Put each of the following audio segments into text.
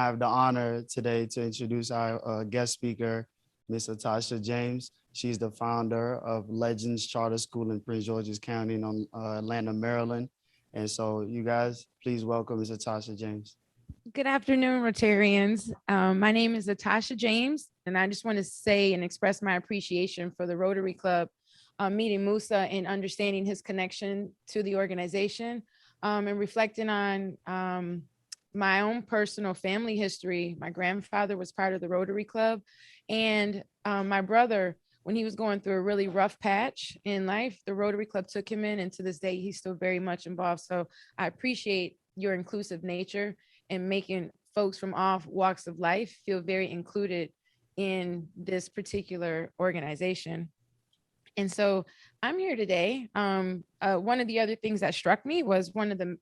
have the honor today to introduce our guest speaker, Miss Atasha James. She's the founder of Legends Charter School in Prince George's County in Atlanta, Maryland. And so you guys, please welcome Miss Atasha James. Good afternoon, Rotarians. My name is Atasha James, and I just want to say and express my appreciation for the Rotary Club meeting Musa and understanding his connection to the organization and reflecting on my own personal family history. My grandfather was part of the Rotary Club, and my brother, when he was going through a really rough patch in life, the Rotary Club took him in, and to this day, he's still very much involved. So I appreciate your inclusive nature and making folks from all walks of life feel very included in this particular organization. And so I'm here today. One of the other things that struck me was one of the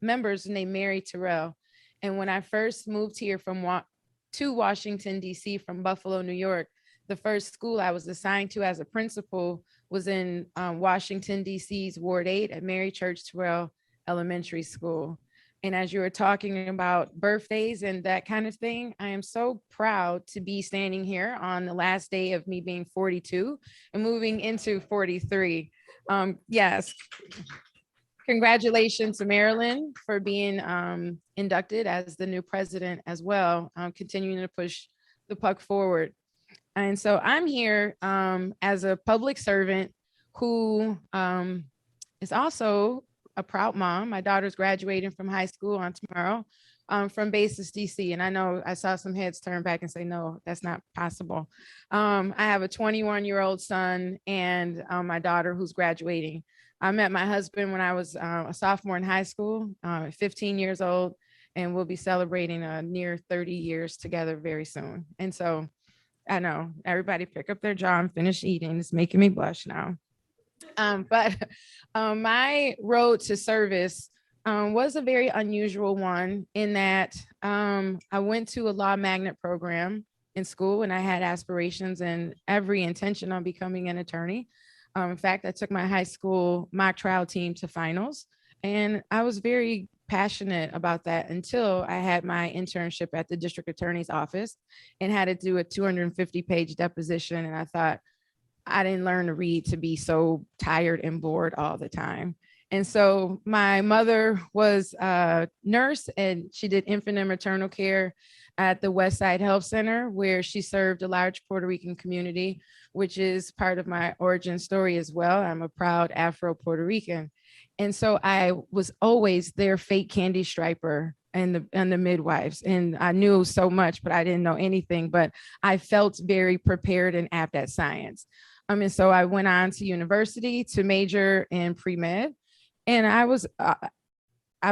members named Mary Terrell. And when I first moved here to Washington, D.C. from Buffalo, New York, the first school I was assigned to as a principal was in Washington, D.C.'s Ward 8 at Mary Church Terrell Elementary School. And as you were talking about birthdays and that kind of thing, I am so proud to be standing here on the last day of me being 42 and moving into 43. Yes. Congratulations to Maryland for being inducted as the new president as well, continuing to push the puck forward. And so I'm here as a public servant who is also a proud mom. My daughter's graduating from high school on tomorrow from Basis DC. And I know I saw some heads turn back and say, no, that's not possible. I have a 21-year-old son and my daughter who's graduating. I met my husband when I was a sophomore in high school, 15 years old, and we'll be celebrating near 30 years together very soon. And so I know everybody pick up their jaw and finish eating. It's making me blush now. But my road to service was a very unusual one in that I went to a law magnet program in school and I had aspirations and every intention on becoming an attorney. In fact, I took my high school mock trial team to finals and I was very passionate about that until I had my internship at the district attorney's office and had to do a 250-page deposition. And I thought, I didn't learn to read to be so tired and bored all the time. And so my mother was a nurse and she did infant and maternal care at the Westside Health Center, where she served a large Puerto Rican community, which is part of my origin story as well. I'm a proud Afro-Puerto Rican. And so I was always their fake candy striper and the midwives. And I knew so much, but I didn't know anything, but I felt very prepared and apt at science. And so I went on to university to major in pre-med. And I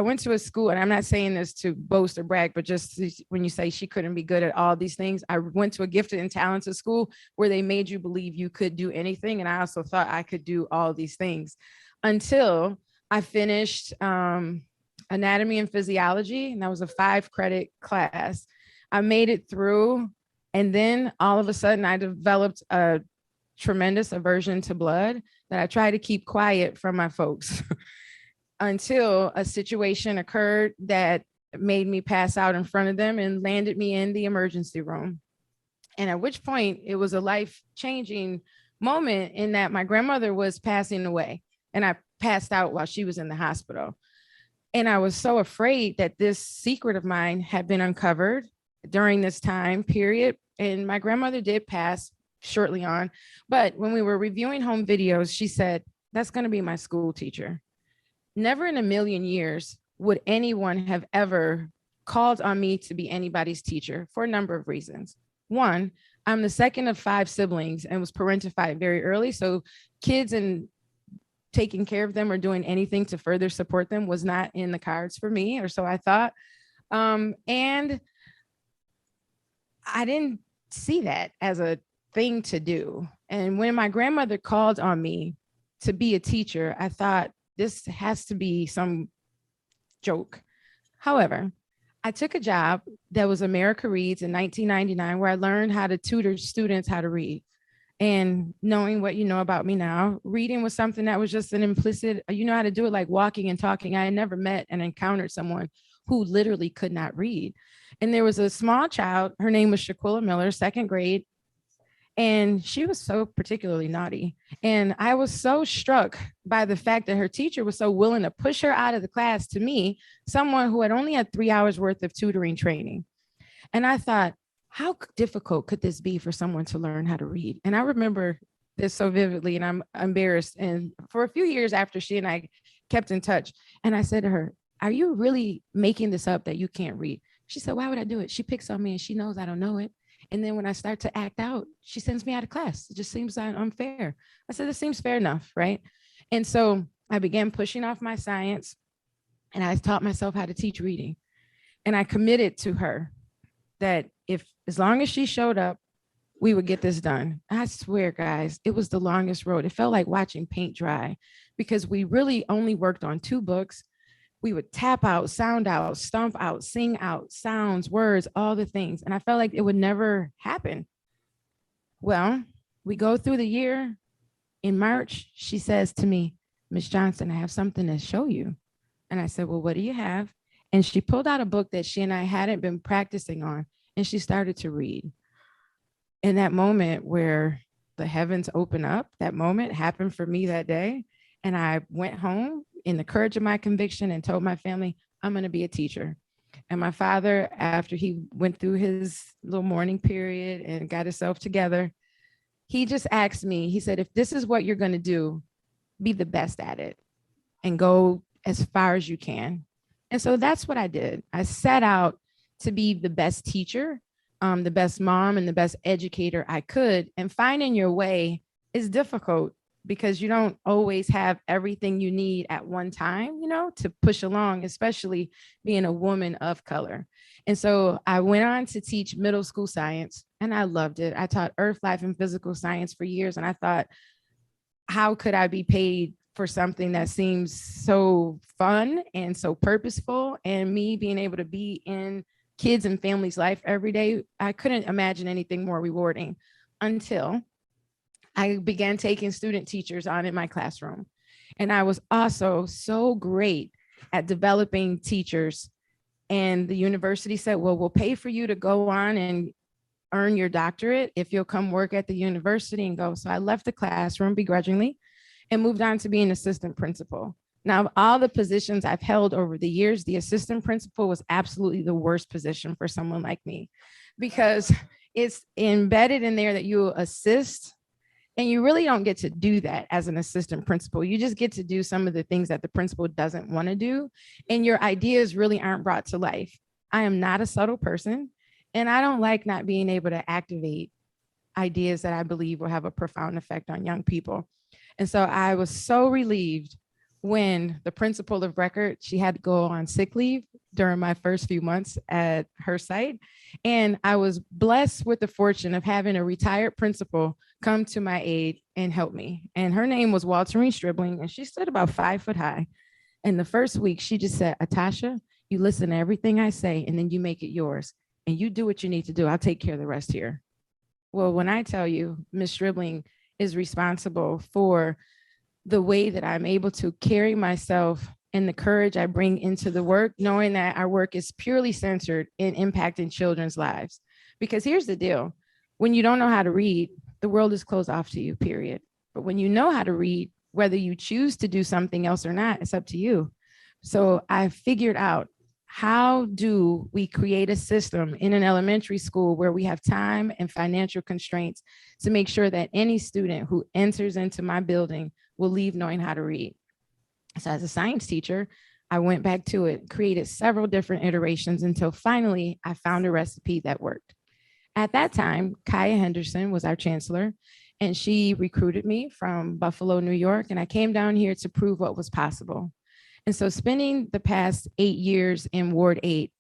went to a school, and I'm not saying this to boast or brag, but just when you say she couldn't be good at all these things, I went to a gifted and talented school where they made you believe you could do anything. And I also thought I could do all these things until I finished anatomy and physiology. And that was a 5-credit class. I made it through. And then all of a sudden I developed a tremendous aversion to blood that I try to keep quiet from my folks until a situation occurred that made me pass out in front of them and landed me in the emergency room. And at which point it was a life-changing moment in that my grandmother was passing away and I passed out while she was in the hospital. And I was so afraid that this secret of mine had been uncovered during this time period. And my grandmother did pass shortly on. But when we were reviewing home videos, she said, that's going to be my school teacher. Never in a million years would anyone have ever called on me to be anybody's teacher for a number of reasons. One, I'm the second of 5 siblings and was parentified very early. So kids and taking care of them or doing anything to further support them was not in the cards for me, or so I thought. And I didn't see that as a thing to do. And when my grandmother called on me to be a teacher, I thought this has to be some joke. However, I took a job that was America Reads in 1999, where I learned how to tutor students how to read. And knowing what you know about me now, reading was something that was just an implicit, you know how to do it like walking and talking. I had never met and encountered someone who literally could not read. And there was a small child, her name was Shaquilla Miller, second grade, and she was so particularly naughty. And I was so struck by the fact that her teacher was so willing to push her out of the class to me, someone who had only had 3 hours worth of tutoring training. And I thought, how difficult could this be for someone to learn how to read? And I remember this so vividly, and I'm embarrassed. And for a few years after, she and I kept in touch. And I said to her, are you really making this up that you can't read? She said, why would I do it? She picks on me and she knows I don't know it. And then when I start to act out, she sends me out of class. It just seems unfair. I said, this seems fair enough, right? And so I began pushing off my science, and I taught myself how to teach reading. And I committed to her that if, as long as she showed up, we would get this done. I swear, guys, it was the longest road. It felt like watching paint dry, because we really only worked on 2 books. We would tap out, sound out, stomp out, sing out, sounds, words, all the things. And I felt like it would never happen. Well, we go through the year. In March, she says to me, Miss Johnson, I have something to show you. And I said, well, what do you have? And she pulled out a book that she and I hadn't been practicing on, and she started to read. In that moment where the heavens open up, that moment happened for me that day. And I went home in the courage of my conviction and told my family, I'm going to be a teacher. And my father, after he went through his little mourning period and got himself together, he just asked me, he said, if this is what you're going to do, be the best at it and go as far as you can. And so that's what I did. I set out to be the best teacher, the best mom, and the best educator I could. And finding your way is difficult, because you don't always have everything you need at one time, to push along, especially being a woman of color. And so I went on to teach middle school science, and I loved it. I taught earth, life, and physical science for years. And I thought, how could I be paid for something that seems so fun and so purposeful? And me being able to be in kids and families' life every day, I couldn't imagine anything more rewarding, until I began taking student teachers on in my classroom. And I was also so great at developing teachers. And the university said, well, we'll pay for you to go on and earn your doctorate if you'll come work at the university and go. So I left the classroom begrudgingly and moved on to being assistant principal. Now, of all the positions I've held over the years, the assistant principal was absolutely the worst position for someone like me, because it's embedded in there that you assist. And you really don't get to do that as an assistant principal. You just get to do some of the things that the principal doesn't want to do. And your ideas really aren't brought to life. I am not a subtle person, and I don't like not being able to activate ideas that I believe will have a profound effect on young people. And so I was so relieved when the principal of record, she had to go on sick leave during my first few months at her site. And I was blessed with the fortune of having a retired principal come to my aid and help me. And her name was Walterine Stribling, and she stood about 5 foot high. And the first week, she just said, Atasha, you listen to everything I say, and then you make it yours. And you do what you need to do. I'll take care of the rest here. Well, when I tell you, Ms. Stribling is responsible for the way that I'm able to carry myself and the courage I bring into the work, knowing that our work is purely centered in impacting children's lives. Because here's the deal. When you don't know how to read, the world is closed off to you, period. But when you know how to read, whether you choose to do something else or not, it's up to you. So I figured out, how do we create a system in an elementary school where we have time and financial constraints to make sure that any student who enters into my building will leave knowing how to read? So as a science teacher, I went back to it, created several different iterations until finally I found a recipe that worked. At that time, Kaya Henderson was our chancellor, and she recruited me from Buffalo, New York, and I came down here to prove what was possible. And so spending the past 8 years in Ward 8,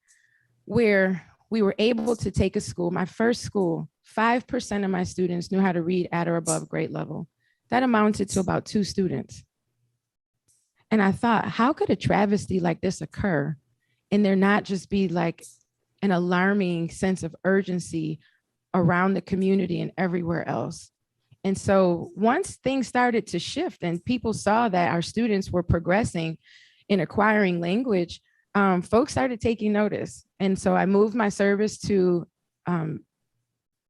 where we were able to take a school, my first school, 5% of my students knew how to read at or above grade level. That amounted to about 2 students. And I thought, how could a travesty like this occur and there not just be like an alarming sense of urgency around the community and everywhere else? And so once things started to shift and people saw that our students were progressing in acquiring language, folks started taking notice. And so I moved my service to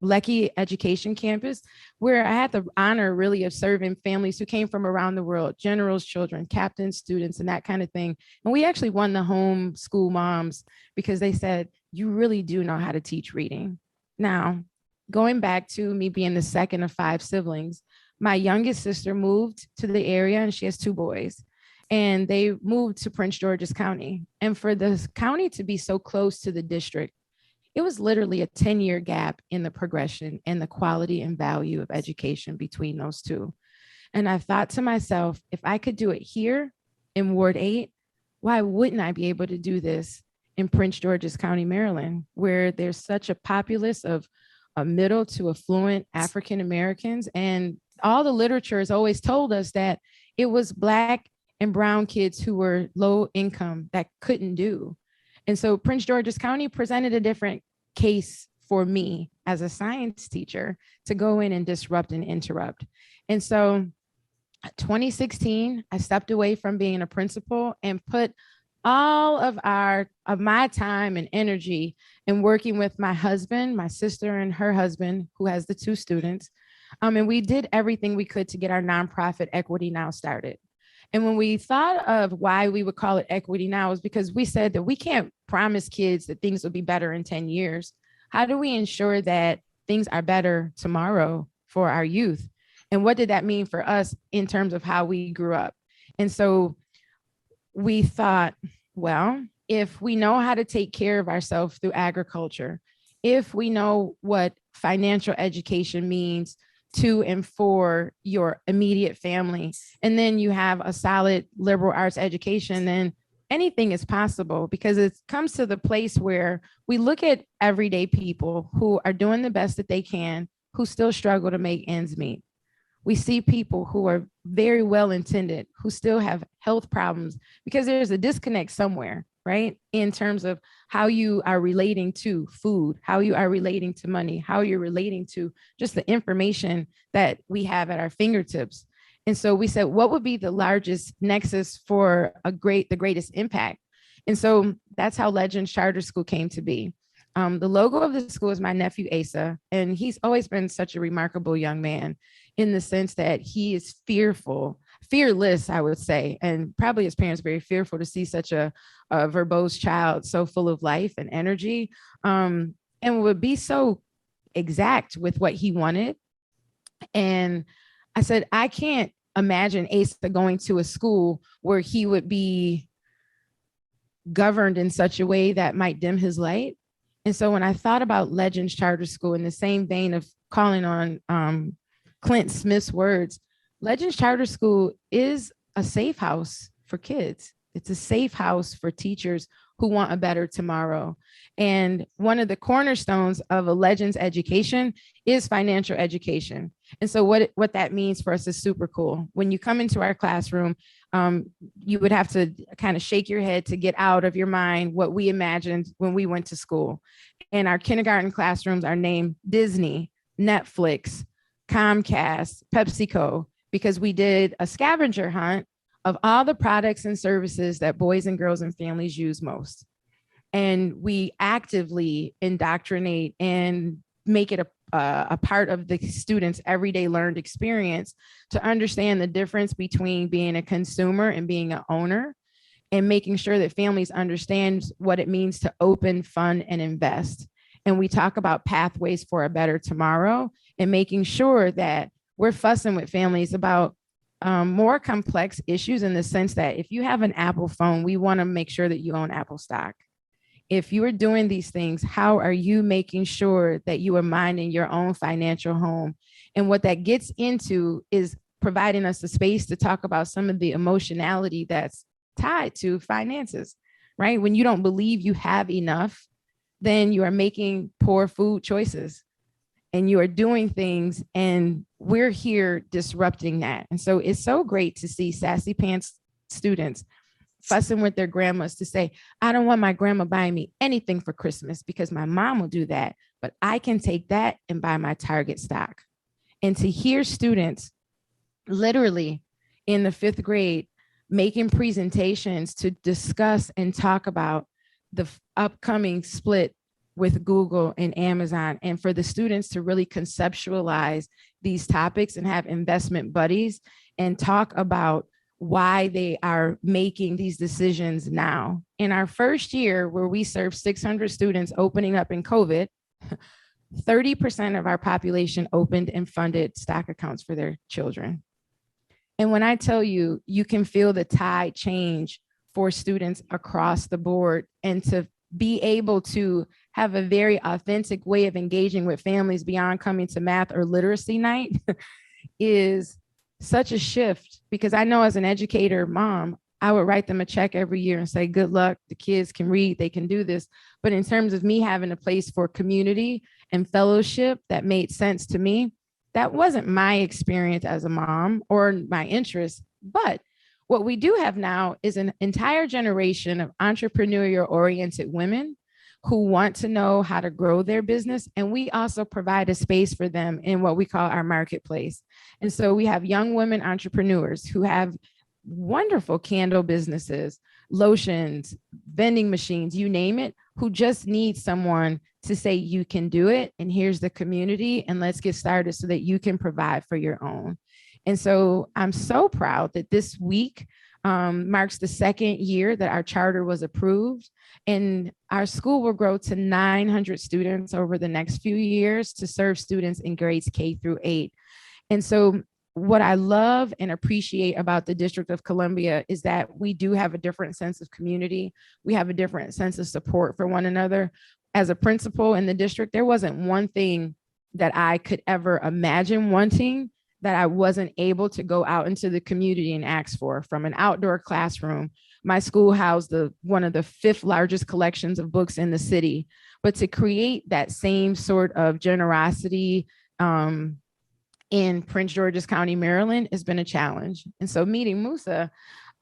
Lecky Education Campus, where I had the honor really of serving families who came from around the world, generals, children, captains, students, and that kind of thing. And we actually won the home school moms because they said, you really do know how to teach reading. Now, going back to me being the second of 5 siblings, my youngest sister moved to the area and she has 2 boys. And they moved to Prince George's County. And for the county to be so close to the district, it was literally a 10-year gap in the progression and the quality and value of education between those two. And I thought to myself, if I could do it here in Ward 8, why wouldn't I be able to do this in Prince George's County, Maryland, where there's such a populace of middle to affluent African Americans? And all the literature has always told us that it was Black and brown kids who were low income that couldn't do. And so Prince George's County presented a different case for me as a science teacher to go in and disrupt and interrupt. And so 2016, I stepped away from being a principal and put all of my time and energy in working with my husband, my sister and her husband, who has the 2 students. And we did everything we could to get our nonprofit Equity Now started. And when we thought of why we would call it Equity Now, is because we said that we can't promise kids that things will be better in 10 years. How do we ensure that things are better tomorrow for our youth? And what did that mean for us in terms of how we grew up? And so we thought, well, if we know how to take care of ourselves through agriculture, if we know what financial education means to and for your immediate family, and then you have a solid liberal arts education, then anything is possible, because it comes to the place where we look at everyday people who are doing the best that they can, who still struggle to make ends meet. We see people who are very well intended, who still have health problems, because there's a disconnect somewhere, right? In terms of how you are relating to food, how you are relating to money, how you're relating to just the information that we have at our fingertips. And so we said, what would be the largest nexus for the greatest impact? And so that's how Legends Charter School came to be. The logo of the school is my nephew, Asa, and he's always been such a remarkable young man in the sense that he is fearless, I would say, and probably his parents very fearful to see such a verbose child so full of life and energy, and would be so exact with what he wanted. And I said, I can't imagine Asa going to a school where he would be governed in such a way that might dim his light. And so when I thought about Legends Charter School in the same vein of calling on Clint Smith's words, Legends Charter School is a safe house for kids. It's a safe house for teachers who want a better tomorrow. And one of the cornerstones of a Legends education is financial education. And so what that means for us is super cool. When you come into our classroom, you would have to kind of shake your head to get out of your mind what we imagined when we went to school. And our kindergarten classrooms are named Disney, Netflix, Comcast, PepsiCo, because we did a scavenger hunt of all the products and services that boys and girls and families use most. And we actively indoctrinate and make it a part of the students' everyday learned experience to understand the difference between being a consumer and being an owner, and making sure that families understand what it means to open, fund, and invest. And we talk about pathways for a better tomorrow, and making sure that we're fussing with families about more complex issues, in the sense that if you have an Apple phone, we want to make sure that you own Apple stock. If you are doing these things, how are you making sure that you are minding your own financial home? And what that gets into is providing us a space to talk about some of the emotionality that's tied to finances, right? When you don't believe you have enough, then you are making poor food choices and you are doing things, and we're here disrupting that. And so it's so great to see Sassy Pants students fussing with their grandmas to say, I don't want my grandma buying me anything for Christmas because my mom will do that, but I can take that and buy my Target stock. And to hear students literally in the 5th grade making presentations to discuss and talk about the upcoming split with Google and Amazon, and for the students to really conceptualize these topics and have investment buddies and talk about why they are making these decisions now. In our first year, where we served 600 students opening up in COVID, 30% of our population opened and funded stock accounts for their children. And when I tell you, you can feel the tide change for students across the board, and to be able to have a very authentic way of engaging with families beyond coming to math or literacy night is such a shift. Because I know as an educator mom, I would write them a check every year and say, good luck, the kids can read, they can do this. But in terms of me having a place for community and fellowship that made sense to me, that wasn't my experience as a mom or my interest. But what we do have now is an entire generation of entrepreneurial oriented women who want to know how to grow their business. And we also provide a space for them in what we call our marketplace. And so we have young women entrepreneurs who have wonderful candle businesses, lotions, vending machines, you name it, who just need someone to say, you can do it. And here's the community, and let's get started so that you can provide for your own. And so I'm so proud that this week marks the second year that our charter was approved, and our school will grow to 900 students over the next few years to serve students in grades K-8. And so what I love and appreciate about the District of Columbia is that we do have a different sense of community. We have a different sense of support for one another. As a principal in the district, there wasn't one thing that I could ever imagine wanting that I wasn't able to go out into the community and ask for. From an outdoor classroom, my school housed one of the 5th largest collections of books in the city. But to create that same sort of generosity in Prince George's County, Maryland, has been a challenge. And so meeting Musa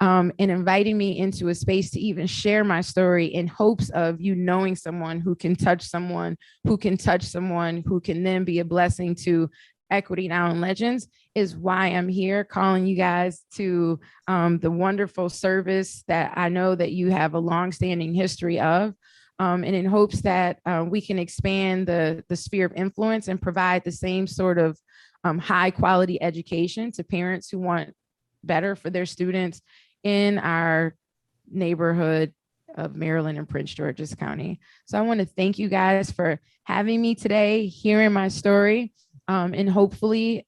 and inviting me into a space to even share my story in hopes of you knowing someone who can touch someone, who can touch someone, who can then be a blessing to Equity Now and Legends, is why I'm here calling you guys to the wonderful service that I know that you have a longstanding history of, and in hopes that we can expand the sphere of influence and provide the same sort of high quality education to parents who want better for their students in our neighborhood of Maryland and Prince George's County. So I want to thank you guys for having me today, hearing my story, and hopefully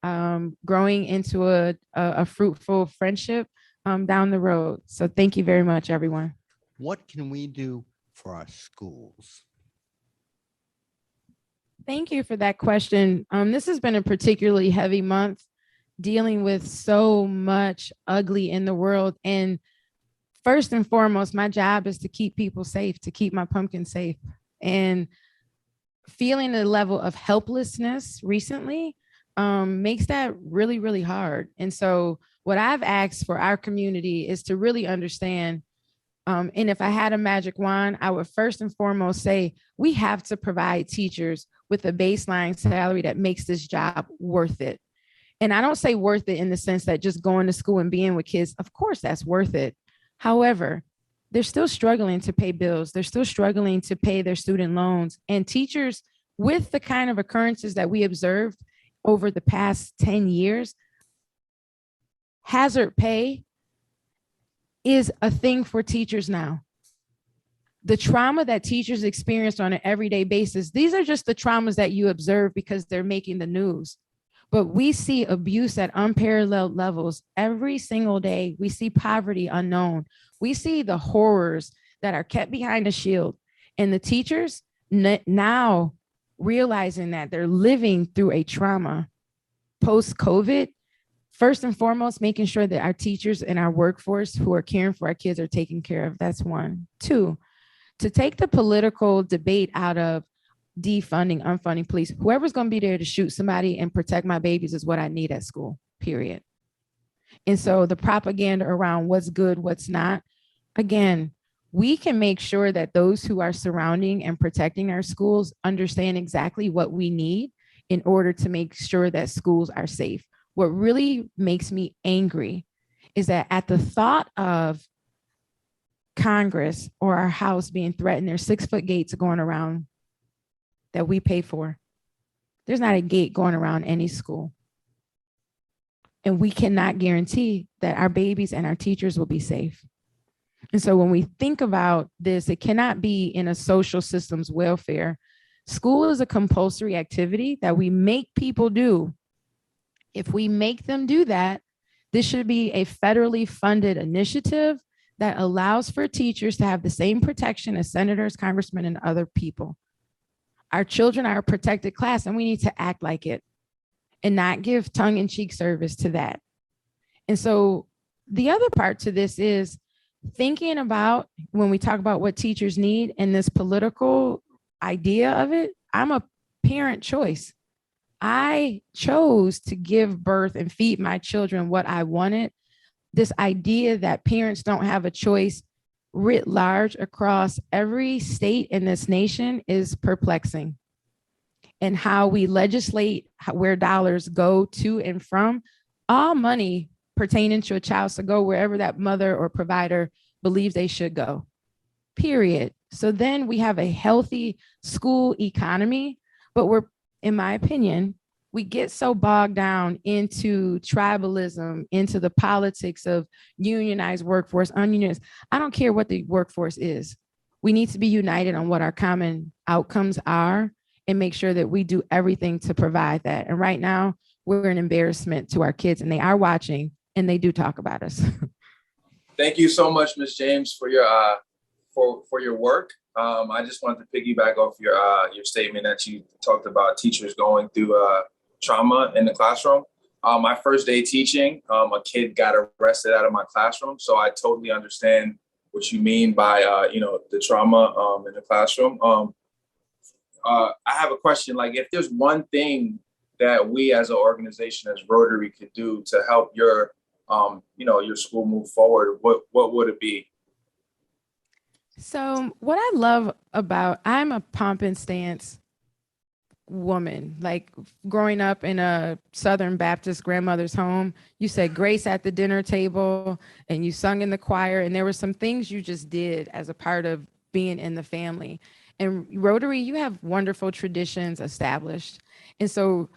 growing into a fruitful friendship down the road. So thank you very much, everyone. What can we do for our schools? Thank you for that question. This has been a particularly heavy month, dealing with so much ugly in the world. And first and foremost, my job is to keep people safe, to keep my pumpkin safe. And feeling the level of helplessness recently makes that really, really hard. And so what I've asked for our community is to really understand, and if I had a magic wand, I would first and foremost say, we have to provide teachers with a baseline salary that makes this job worth it. And I don't say worth it in the sense that just going to school and being with kids, of course, that's worth it. However, they're still struggling to pay bills. They're still struggling to pay their student loans. And teachers, with the kind of occurrences that we observed over the past 10 years, hazard pay is a thing for teachers now. The trauma that teachers experience on an everyday basis, these are just the traumas that you observe because they're making the news. But we see abuse at unparalleled levels every single day. We see poverty unknown. We see the horrors that are kept behind a shield. And the teachers now realizing that they're living through a trauma post-COVID, first and foremost, making sure that our teachers and our workforce who are caring for our kids are taken care of. That's one. Two, to take the political debate out of defunding, unfunding police. Whoever's going to be there to shoot somebody and protect my babies is what I need at school, period. And so the propaganda around what's good, what's not, again, we can make sure that those who are surrounding and protecting our schools understand exactly what we need in order to make sure that schools are safe. What really makes me angry is that at the thought of Congress or our house being threatened, there's 6-foot gates going around that we pay for. There's not a gate going around any school. And we cannot guarantee that our babies and our teachers will be safe. And so when we think about this, it cannot be in a social system's welfare. School is a compulsory activity that we make people do. If we make them do that, this should be a federally funded initiative that allows for teachers to have the same protection as senators, congressmen, and other people. Our children are a protected class, and we need to act like it and not give tongue-in-cheek service to that. And so the other part to this is thinking about when we talk about what teachers need and this political idea of it. I'm a parent choice. I chose to give birth and feed my children what I wanted. This idea that parents don't have a choice writ large across every state in this nation is perplexing. And how we legislate where dollars go to and from, all money pertaining to a child should go wherever that mother or provider believes they should go, period. So then we have a healthy school economy, but we're, in my opinion, we get so bogged down into tribalism, into the politics of unionized workforce, unionized. I don't care what the workforce is. We need to be united on what our common outcomes are and make sure that we do everything to provide that. And right now, we're an embarrassment to our kids, and they are watching, and they do talk about us. Thank you so much, Ms. James, for your work. I just wanted to piggyback off your statement that you talked about teachers going through trauma in the classroom. My first day teaching, a kid got arrested out of my classroom, so I totally understand what you mean by the trauma in the classroom. I have a question. Like, if there's one thing that we as an organization, as Rotary, could do to help your school move forward, what would it be? So what I love about, I'm a pomp and stance woman. Like, growing up in a Southern Baptist grandmother's home, you said grace at the dinner table and you sung in the choir, and there were some things you just did as a part of being in the family. And Rotary, you have wonderful traditions established. And so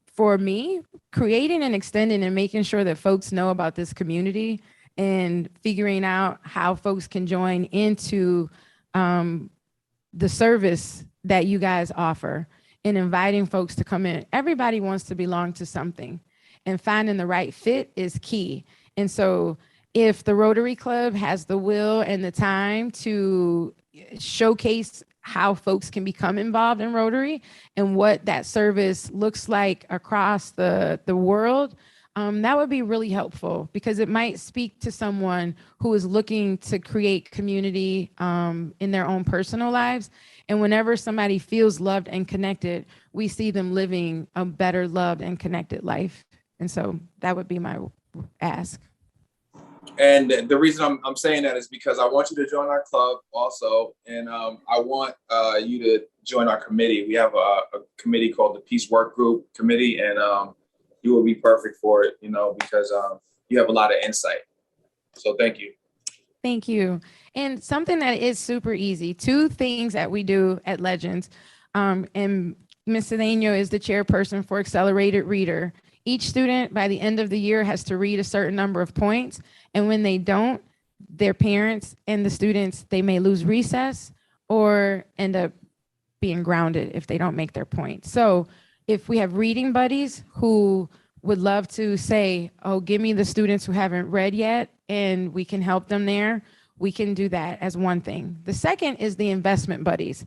for me, creating and extending and making sure that folks know about this community and figuring out how folks can join into the service that you guys offer and inviting folks to come in. Everybody wants to belong to something, and finding the right fit is key. And so if the Rotary Club has the will and the time to showcase how folks can become involved in Rotary and what that service looks like across the world, that would be really helpful, because it might speak to someone who is looking to create community in their own personal lives. And whenever somebody feels loved and connected, we see them living a better loved and connected life. And so that would be my ask. And the reason I'm saying that is because I want you to join our club also. And I want you to join our committee. We have a committee called the Peace Work Group Committee, and you will be perfect for it, because you have a lot of insight. So thank you. Thank you. And something that is super easy, 2 things that we do at Legends, and Ms. Cedeno is the chairperson for Accelerated Reader. Each student by the end of the year has to read a certain number of points. And when they don't, their parents and the students, they may lose recess or end up being grounded if they don't make their point. So if we have reading buddies who would love to say, oh, give me the students who haven't read yet, and we can help them there, we can do that as one thing. The second is the investment buddies.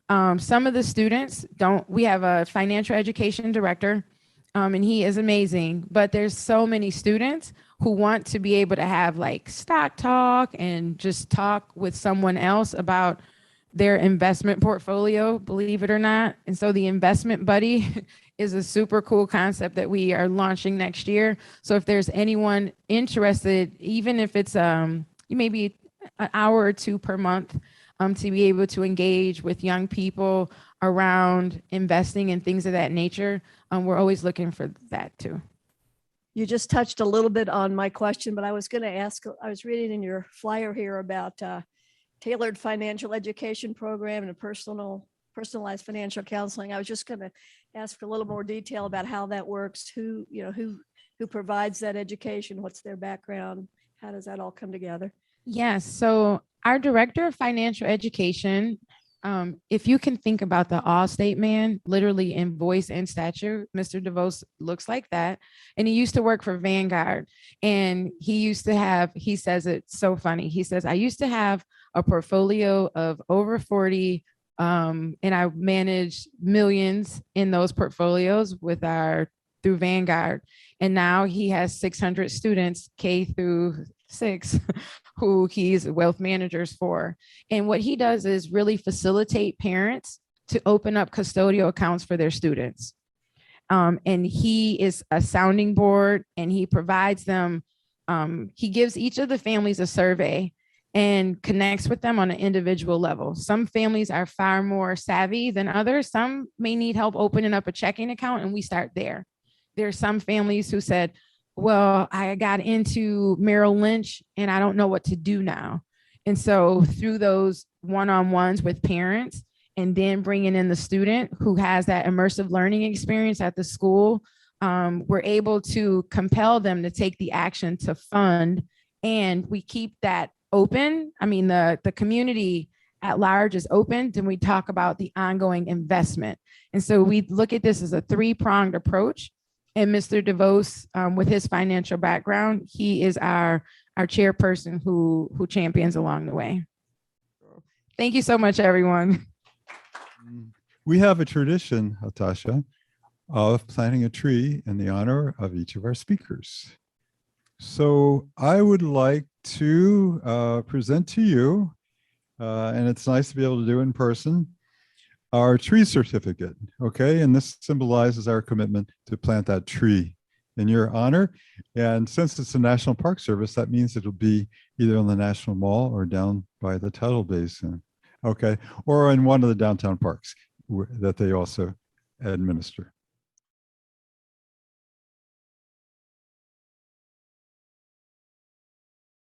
Some of the students we have a financial education director, and he is amazing, but there's so many students who want to be able to have like stock talk and just talk with someone else about their investment portfolio, believe it or not. And so the investment buddy is a super cool concept that we are launching next year. So if there's anyone interested, even if it's maybe an hour or 2 per month, to be able to engage with young people around investing and things of that nature, we're always looking for that too. you just touched a little bit on my question, but I was going to ask, I was reading in your flyer here about tailored financial education program and a personalized financial counseling. I was just going to ask for a little more detail about how that works, who provides that education, what's their background, how does that all come together? Yes. So our director of financial education, if you can think about the Allstate man, literally in voice and stature, Mr. DeVos looks like that. And he used to work for Vanguard. And he says it's so funny. He says, I used to have a portfolio of over 40, and I managed millions in those portfolios through Vanguard. And now he has 600 students, K through 6, who he's wealth managers for. And what he does is really facilitate parents to open up custodial accounts for their students. And he is a sounding board, and he provides them, he gives each of the families a survey and connects with them on an individual level. Some families are far more savvy than others. Some may need help opening up a checking account, and we start there. There are some families who said, well, I got into Merrill Lynch and I don't know what to do now. And so through those one-on-ones with parents, and then bringing in the student who has that immersive learning experience at the school, we're able to compel them to take the action to fund, and we keep that open. I mean, the community at large is open, and we talk about the ongoing investment. And so we look at this as a three-pronged approach. And Mr. DeVos, with his financial background, he is our chairperson who champions along the way. Thank you so much, everyone. We have a tradition, Atasha, of planting a tree in the honor of each of our speakers. So I would like to present to you, and it's nice to be able to do it in person, our tree certificate, okay? And this symbolizes our commitment to plant that tree in your honor. And since it's a National Park Service, that means it'll be either on the National Mall or down by the tidal basin, okay? Or in one of the downtown parks that they also administer.